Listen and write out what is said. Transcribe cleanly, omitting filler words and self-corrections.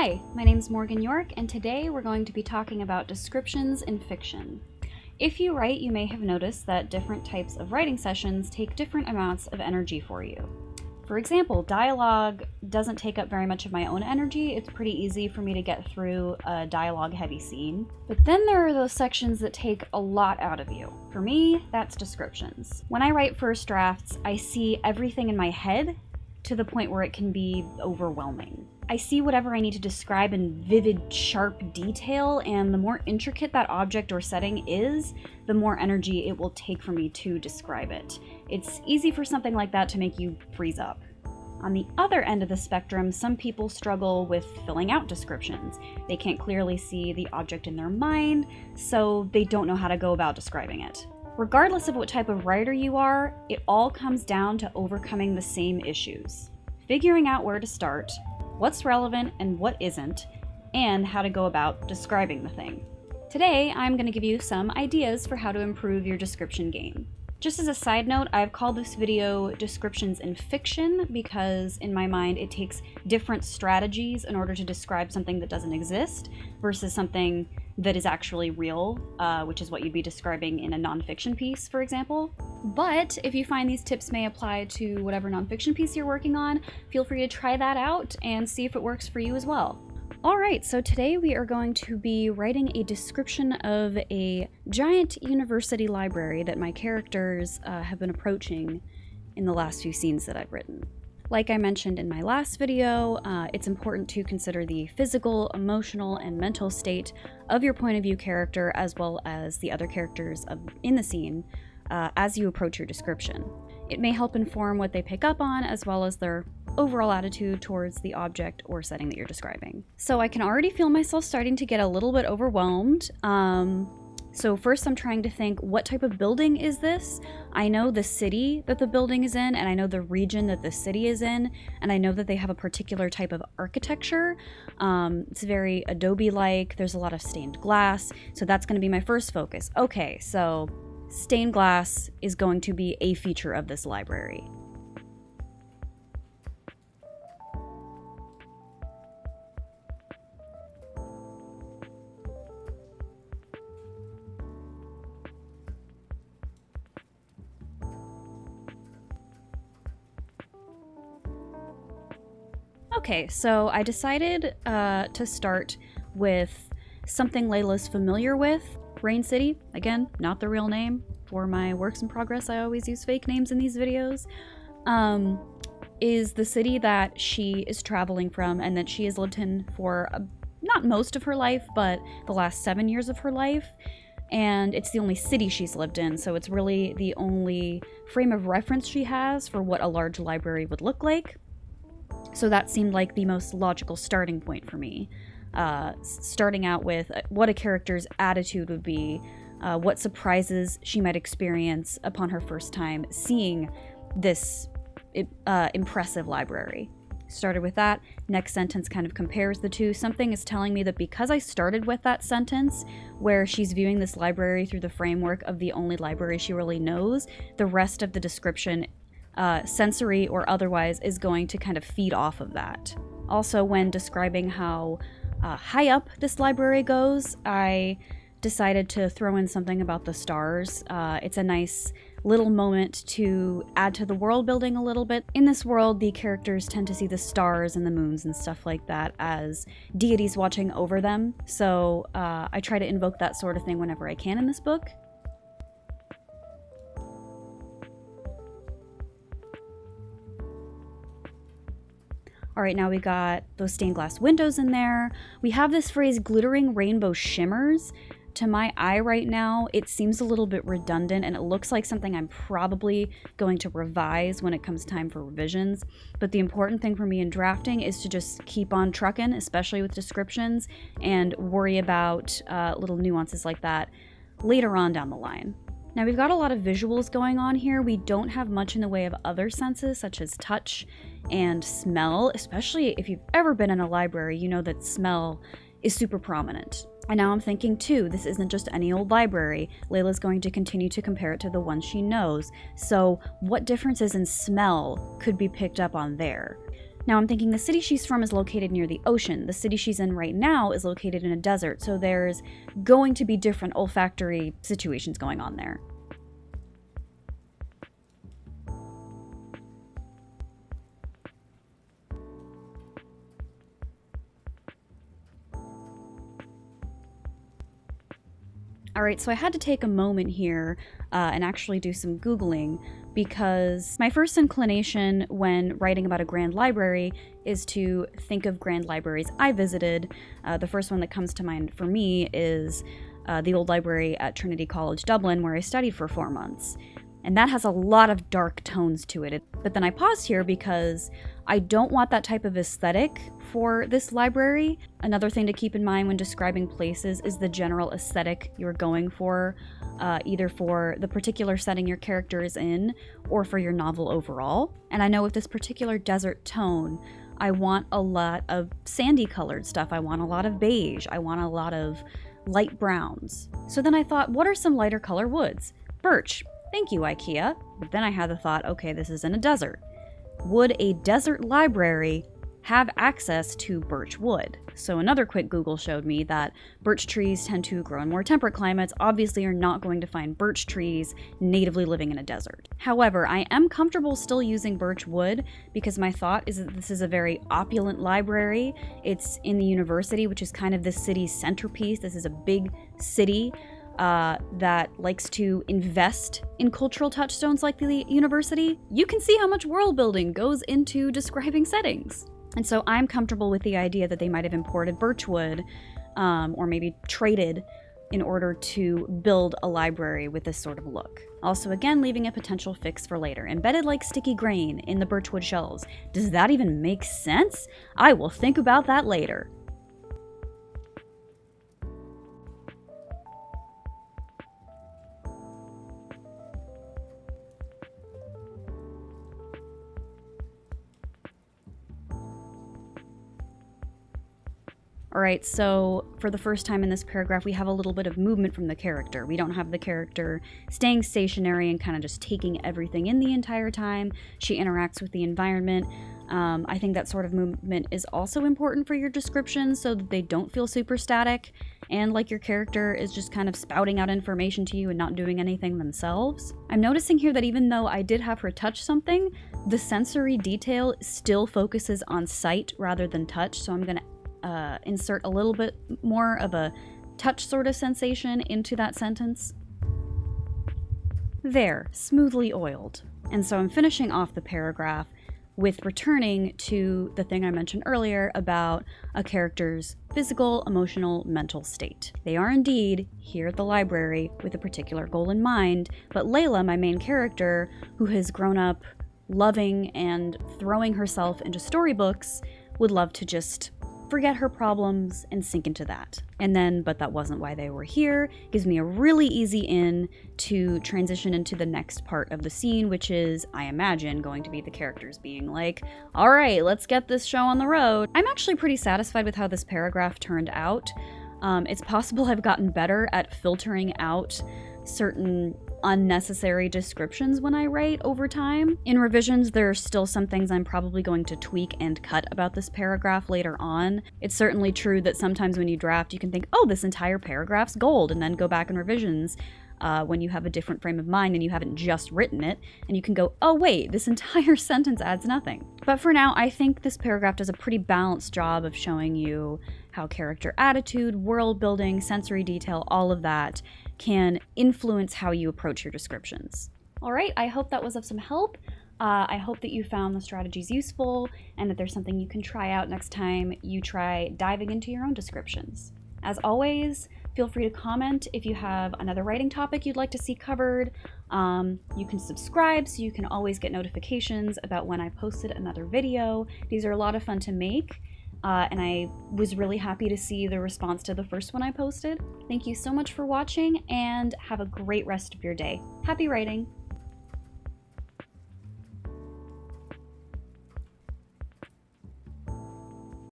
Hi, my name's Morgan York, and today we're going to be talking about descriptions in fiction. If you write, you may have noticed that different types of writing sessions take different amounts of energy for you. For example, dialogue doesn't take up very much of my own energy. It's pretty easy for me to get through a dialogue-heavy scene. But then there are those sections that take a lot out of you. For me, that's descriptions. When I write first drafts, I see everything in my head to the point where it can be overwhelming. I see whatever I need to describe in vivid, sharp detail, and the more intricate that object or setting is, the more energy it will take for me to describe it. It's easy for something like that to make you freeze up. On the other end of the spectrum, some people struggle with filling out descriptions. They can't clearly see the object in their mind, so they don't know how to go about describing it. Regardless of what type of writer you are, it all comes down to overcoming the same issues. Figuring out where to start, what's relevant and what isn't, and how to go about describing the thing. Today, I'm going to give you some ideas for how to improve your description game. Just as a side note, I've called this video Descriptions in Fiction because in my mind it takes different strategies in order to describe something that doesn't exist versus something that is actually real, which is what you'd be describing in a nonfiction piece, for example. But if you find these tips may apply to whatever nonfiction piece you're working on, feel free to try that out and see if it works for you as well. Alright, so today we are going to be writing a description of a giant university library that my characters have been approaching in the last few scenes that I've written. Like I mentioned in my last video, it's important to consider the physical, emotional, and mental state of your point of view character as well as the other characters in the scene as you approach your description. It may help inform what they pick up on as well as their overall attitude towards the object or setting that you're describing. So I can already feel myself starting to get a little bit overwhelmed. So first I'm trying to think, what type of building is this? I know the city that the building is in, and I know the region that the city is in, and I know that they have a particular type of architecture. It's very Adobe-like, there's a lot of stained glass, so that's gonna be my first focus. Okay, so stained glass is going to be a feature of this library. Okay, so I decided to start with something Layla's familiar with. Rain City, again, not the real name. For my works in progress, I always use fake names in these videos. Is the city that she is traveling from and that she has lived in for not most of her life, but the last 7 years of her life. And it's the only city she's lived in, so it's really the only frame of reference she has for what a large library would look like. So that seemed like the most logical starting point for me. Starting out with what a character's attitude would be, what surprises she might experience upon her first time seeing this impressive library. Started with that. Next sentence kind of compares the two. Something is telling me that because I started with that sentence where she's viewing this library through the framework of the only library she really knows, the rest of the description, sensory or otherwise, is going to kind of feed off of that. Also, when describing how high up this library goes, I decided to throw in something about the stars. It's a nice little moment to add to the world building a little bit. In this world, the characters tend to see the stars and the moons and stuff like that as deities watching over them, so I try to invoke that sort of thing whenever I can in this book. All right, now we got those stained glass windows in there. We have this phrase, glittering rainbow shimmers. To my eye right now, it seems a little bit redundant and it looks like something I'm probably going to revise when it comes time for revisions. But the important thing for me in drafting is to just keep on trucking, especially with descriptions, and worry about little nuances like that later on down the line. Now we've got a lot of visuals going on here. We don't have much in the way of other senses such as touch and smell, especially if you've ever been in a library, you know that smell is super prominent. And now I'm thinking too, this isn't just any old library. Layla's going to continue to compare it to the ones she knows. So what differences in smell could be picked up on there? Now I'm thinking the city she's from is located near the ocean. The city she's in right now is located in a desert, so there's going to be different olfactory situations going on there. Alright, so I had to take a moment here and actually do some Googling, because my first inclination when writing about a grand library is to think of grand libraries I visited. The first one that comes to mind for me is the old library at Trinity College Dublin, where I studied for 4 months. And that has a lot of dark tones to it. But then I paused here because I don't want that type of aesthetic for this library. Another thing to keep in mind when describing places is the general aesthetic you're going for, either for the particular setting your character is in or for your novel overall. And I know with this particular desert tone, I want a lot of sandy colored stuff. I want a lot of beige. I want a lot of light browns. So then I thought, what are some lighter color woods? Birch. Thank you, IKEA. But then I had the thought, okay, this is in a desert. Would a desert library have access to birch wood? So another quick Google showed me that birch trees tend to grow in more temperate climates. Obviously, you're not going to find birch trees natively living in a desert. However, I am comfortable still using birch wood because my thought is that this is a very opulent library. It's in the university, which is kind of the city's centerpiece. This is a big city that likes to invest in cultural touchstones like the university. You can see how much world building goes into describing settings. And so I'm comfortable with the idea that they might have imported birchwood or maybe traded in order to build a library with this sort of look. Also, again, leaving a potential fix for later. Embedded like sticky grain in the birchwood shells. Does that even make sense? I will think about that later. Alright, so for the first time in this paragraph, we have a little bit of movement from the character. We don't have the character staying stationary and kind of just taking everything in the entire time. She interacts with the environment. I think that sort of movement is also important for your descriptions so that they don't feel super static and like your character is just kind of spouting out information to you and not doing anything themselves. I'm noticing here that even though I did have her touch something, the sensory detail still focuses on sight rather than touch, so I'm going to insert a little bit more of a touch sort of sensation into that sentence. There, smoothly oiled. And so I'm finishing off the paragraph with returning to the thing I mentioned earlier about a character's physical, emotional, mental state. They are indeed here at the library with a particular goal in mind, but Layla, my main character, who has grown up loving and throwing herself into storybooks, would love to just forget her problems and sink into that. And then, but that wasn't why they were here, gives me a really easy in to transition into the next part of the scene, which is, I imagine, going to be the characters being like, all right, let's get this show on the road. I'm actually pretty satisfied with how this paragraph turned out. It's possible I've gotten better at filtering out certain unnecessary descriptions when I write over time. In revisions, there are still some things I'm probably going to tweak and cut about this paragraph later on. It's certainly true that sometimes when you draft, you can think, oh, this entire paragraph's gold, and then go back in revisions when you have a different frame of mind and you haven't just written it, and you can go, oh wait, this entire sentence adds nothing. But for now, I think this paragraph does a pretty balanced job of showing you how character attitude, world building, sensory detail, all of that can influence how you approach your descriptions. All right, I hope that was of some help. I hope that you found the strategies useful and that there's something you can try out next time you try diving into your own descriptions. As always, feel free to comment if you have another writing topic you'd like to see covered. You can subscribe so you can always get notifications about when I posted another video. These are a lot of fun to make. And I was really happy to see the response to the first one I posted. Thank you so much for watching and have a great rest of your day. Happy writing!